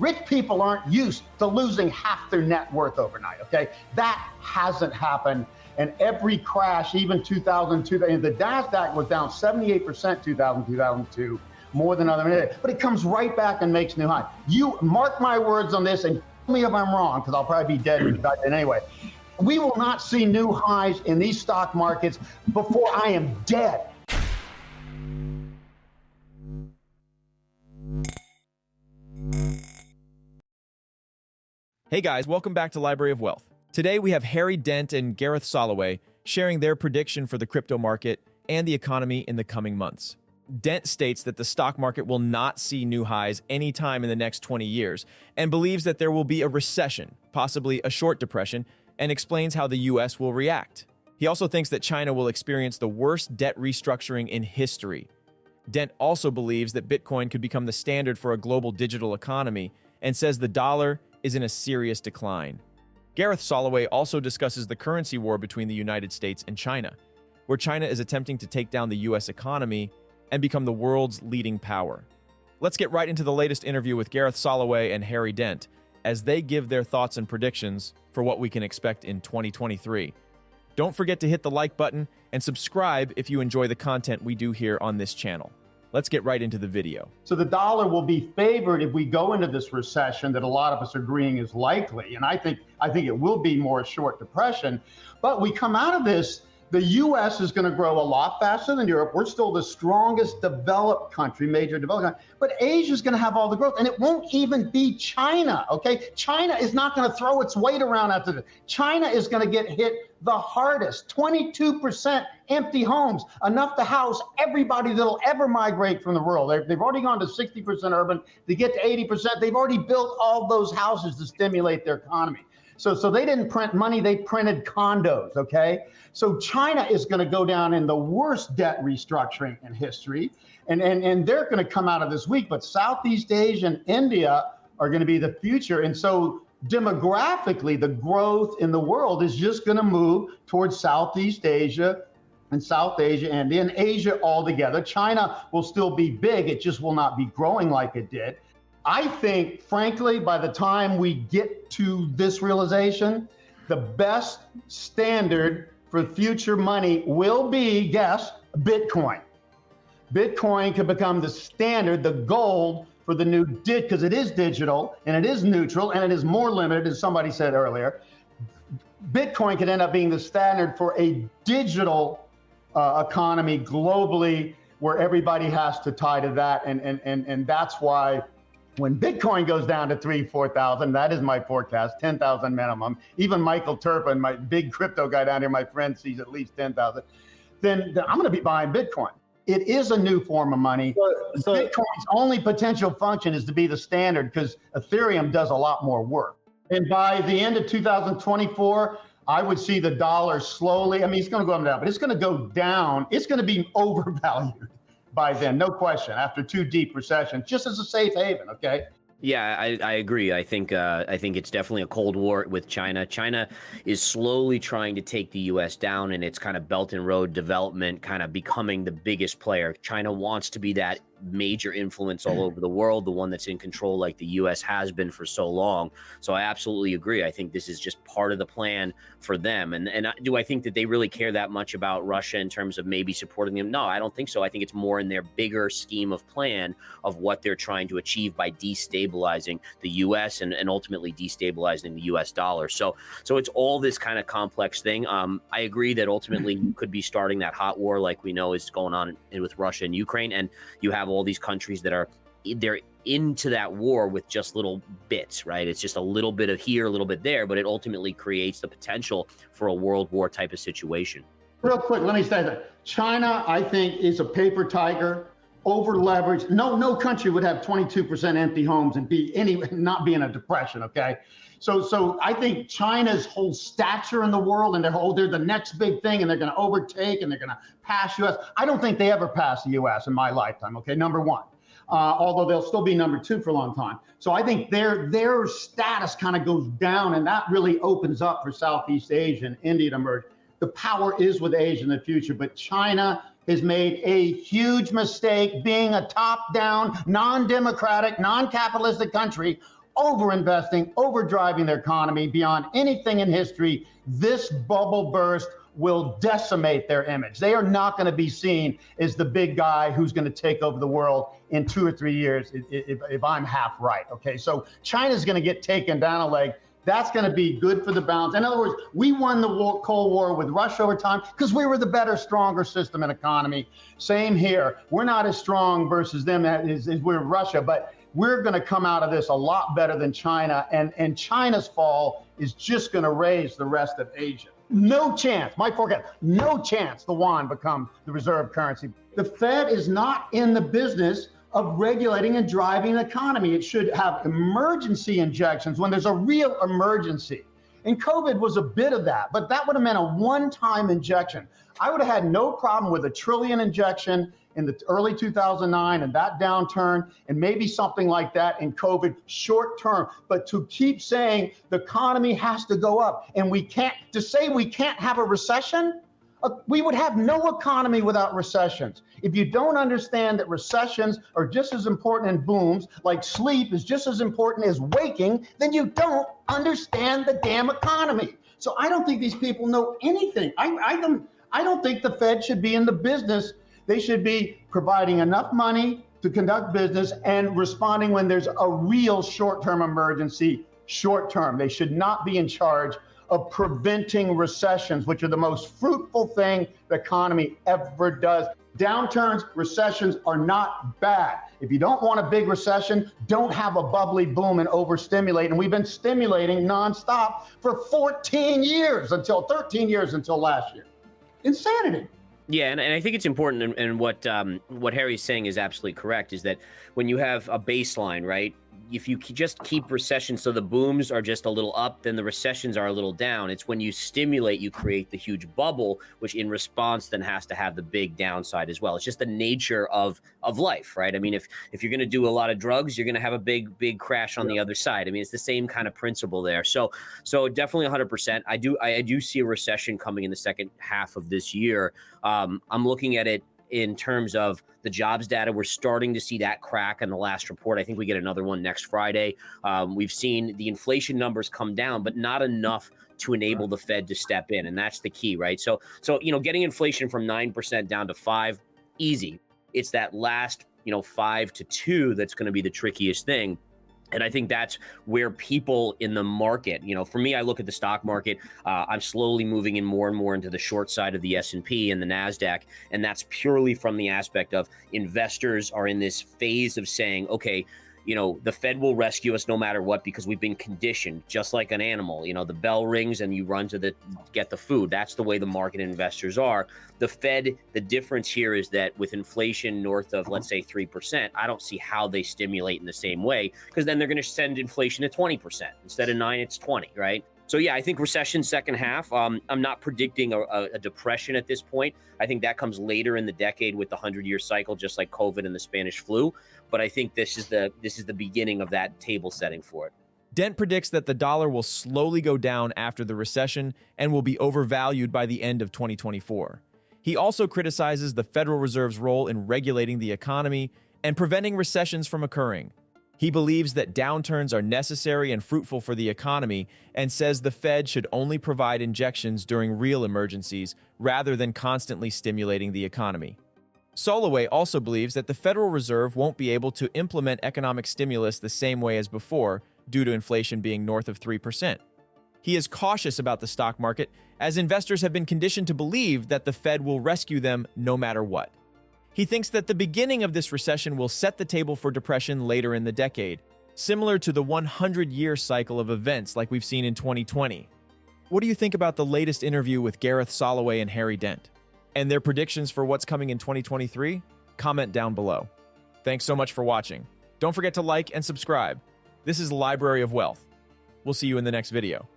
Rich people aren't used to losing half their net worth overnight, okay? That hasn't happened. And every crash, even 2002, the NASDAQ was down 78% 2002, more than other, but it comes right back and makes new highs. You mark my words on this and tell me if I'm wrong, because I'll probably be dead by then anyway. We will not see new highs in these stock markets before I am dead. Hey guys, welcome back to Library of Wealth. Today we have Harry Dent and Gareth Soloway sharing their prediction for the crypto market and the economy in the coming months. Dent states that the stock market will not see new highs anytime in the next 20 years and believes that there will be a recession, possibly a short depression, and explains how the US will react. He also thinks that China will experience the worst debt restructuring in history. Dent also believes that Bitcoin could become the standard for a global digital economy and says the dollar is in a serious decline. Gareth Soloway also discusses the currency war between the United States and China, where China is attempting to take down the US economy and become the world's leading power. Let's get right into the latest interview with Gareth Soloway and Harry Dent as they give their thoughts and predictions for what we can expect in 2023. Don't forget to hit the like button and subscribe if you enjoy the content we do here on this channel. Let's get right into the video. So the dollar will be favored if we go into this recession that a lot of us are agreeing is likely. And I think it will be more a short depression. But we come out of this, the US is going to grow a lot faster than Europe. We're still the strongest developed country, major developed country. But Asia is going to have all the growth. And it won't even be China, okay? China is not going to throw its weight around after this. China is going to get hit the hardest. 22% empty homes, enough to house everybody that'll ever migrate from the world. They've already gone to 60% urban. They get to 80%. They've already built all those houses to stimulate their economy. So they didn't print money, they printed condos, okay? So China is going to go down in the worst debt restructuring in history, and they're going to come out of this week, but Southeast Asia and India are going to be the future. And so demographically, the growth in the world is just going to move towards Southeast Asia and South Asia and in Asia altogether. China will still be big, it just will not be growing like it did. I think, frankly, by the time we get to this realization, the best standard for future money will be, guess, Bitcoin. Bitcoin could become the standard, the gold for the new because it is digital and it is neutral and it is more limited, as somebody said earlier. Bitcoin could end up being the standard for a digital economy globally, where everybody has to tie to that, and that's why when Bitcoin goes down to 4,000, that is my forecast, 10,000 minimum. Even Michael Turpin, my big crypto guy down here, my friend, sees at least 10,000. Then I'm going to be buying Bitcoin. It is a new form of money. So Bitcoin's only potential function is to be the standard because Ethereum does a lot more work. And by the end of 2024, I would see the dollar slowly, I mean, it's going to go up and down, but it's going to go down. It's going to be overvalued by then, no question, after two deep recessions, just as a safe haven, okay? Yeah, I agree. I think it's definitely a Cold War with China. China is slowly trying to take the U.S. down, and it's kind of Belt and Road development kind of becoming the biggest player. China wants to be that major influence all over the world, the one that's in control like the U.S. has been for so long. So I absolutely agree. I think this is just part of the plan for them. And do I think that they really care that much about Russia in terms of maybe supporting them? No, I don't think so. I think it's more in their bigger scheme of plan of what they're trying to achieve by destabilizing the U.S. and ultimately destabilizing the U.S. dollar. So it's all this kind of complex thing. I agree that ultimately you could be starting that hot war like we know is going on with Russia and Ukraine, and you have all these countries that they're into that war with just little bits, right? It's just a little bit of here, a little bit there, but it ultimately creates the potential for a world war type of situation. Real quick, let me say that China, I think, is a paper tiger, over leveraged. No country would have 22% empty homes and not be in a depression, okay? So I think China's whole stature in the world and they're the next big thing and they're going to overtake and they're going to pass US. I don't think they ever pass the US in my lifetime, okay, number one. Although they'll still be number two for a long time. So I think their status kind of goes down, and that really opens up for Southeast Asia and India to emerge. The power is with Asia in the future, but China has made a huge mistake being a top-down, non-democratic, non-capitalistic country overinvesting, overdriving their economy beyond anything in history. This bubble burst will decimate their image. They are not going to be seen as the big guy who's going to take over the world in 2 or 3 years, if I'm half right. Okay, so China's going to get taken down a leg. That's going to be good for the balance. In other words, we won the Cold War with Russia over time because we were the better, stronger system and economy. Same here. We're not as strong versus them as we're Russia, but we're going to come out of this a lot better than China. And China's fall is just going to raise the rest of Asia. No chance, my forecast, no chance the yuan becomes the reserve currency. The Fed is not in the business of regulating and driving the economy. It should have emergency injections when there's a real emergency. And COVID was a bit of that, but that would have meant a one-time injection. I would have had no problem with a trillion injection in the early 2009 and that downturn, and maybe something like that in COVID short term. But to keep saying the economy has to go up and we can't have a recession, we would have no economy without recessions. If you don't understand that recessions are just as important in booms, like sleep is just as important as waking, then you don't understand the damn economy. So I don't think these people know anything. I don't think the Fed should be in the business. They should be providing enough money to conduct business and responding when there's a real short-term emergency, short-term. They should not be in charge of preventing recessions, which are the most fruitful thing the economy ever does. Downturns, recessions are not bad. If you don't want a big recession, don't have a bubbly boom and overstimulate. And we've been stimulating nonstop for 13 years until last year. Insanity. Yeah, and I think it's important, and what Harry's saying is absolutely correct, is that when you have a baseline, right, if you just keep recessions so the booms are just a little up, then the recessions are a little down. It's when you stimulate, you create the huge bubble, which in response then has to have the big downside as well. It's just the nature of life, right? I mean, if you're going to do a lot of drugs, you're going to have a big crash on the other side. I mean, it's the same kind of principle there. So definitely 100%. I do see a recession coming in the second half of this year. I'm looking at it in terms of the jobs data. We're starting to see that crack in the last report. I think we get another one next Friday. We've seen the inflation numbers come down, but not enough to enable the Fed to step in. And that's the key, right? So getting inflation from 9% down to 5%, easy. It's that last, 5 to 2 that's going to be the trickiest thing. And I think that's where people in the market, for me, I look at the stock market, I'm slowly moving in more and more into the short side of the S&P and the NASDAQ. And that's purely from the aspect of investors are in this phase of saying, okay, the Fed will rescue us no matter what, because we've been conditioned just like an animal. The bell rings and you run to get the food. That's the way the market investors are. The Fed, the difference here is that with inflation north of, let's say, 3%, I don't see how they stimulate in the same way, because then they're going to send inflation to 20%. Instead of 9, it's 20, right? So yeah, I think recession second half. I'm not predicting a depression at this point. I think that comes later in the decade with the 100-year cycle, just like COVID and the Spanish flu. But I think this is the beginning of that table setting for it. Dent predicts that the dollar will slowly go down after the recession and will be overvalued by the end of 2024. He also criticizes the Federal Reserve's role in regulating the economy and preventing recessions from occurring. He believes that downturns are necessary and fruitful for the economy, and says the Fed should only provide injections during real emergencies rather than constantly stimulating the economy. Soloway also believes that the Federal Reserve won't be able to implement economic stimulus the same way as before due to inflation being north of 3%. He is cautious about the stock market, as investors have been conditioned to believe that the Fed will rescue them no matter what. He thinks that the beginning of this recession will set the table for depression later in the decade, similar to the 100-year cycle of events like we've seen in 2020. What do you think about the latest interview with Gareth Soloway and Harry Dent? And their predictions for what's coming in 2023? Comment down below. Thanks so much for watching. Don't forget to like and subscribe. This is Library of Wealth. We'll see you in the next video.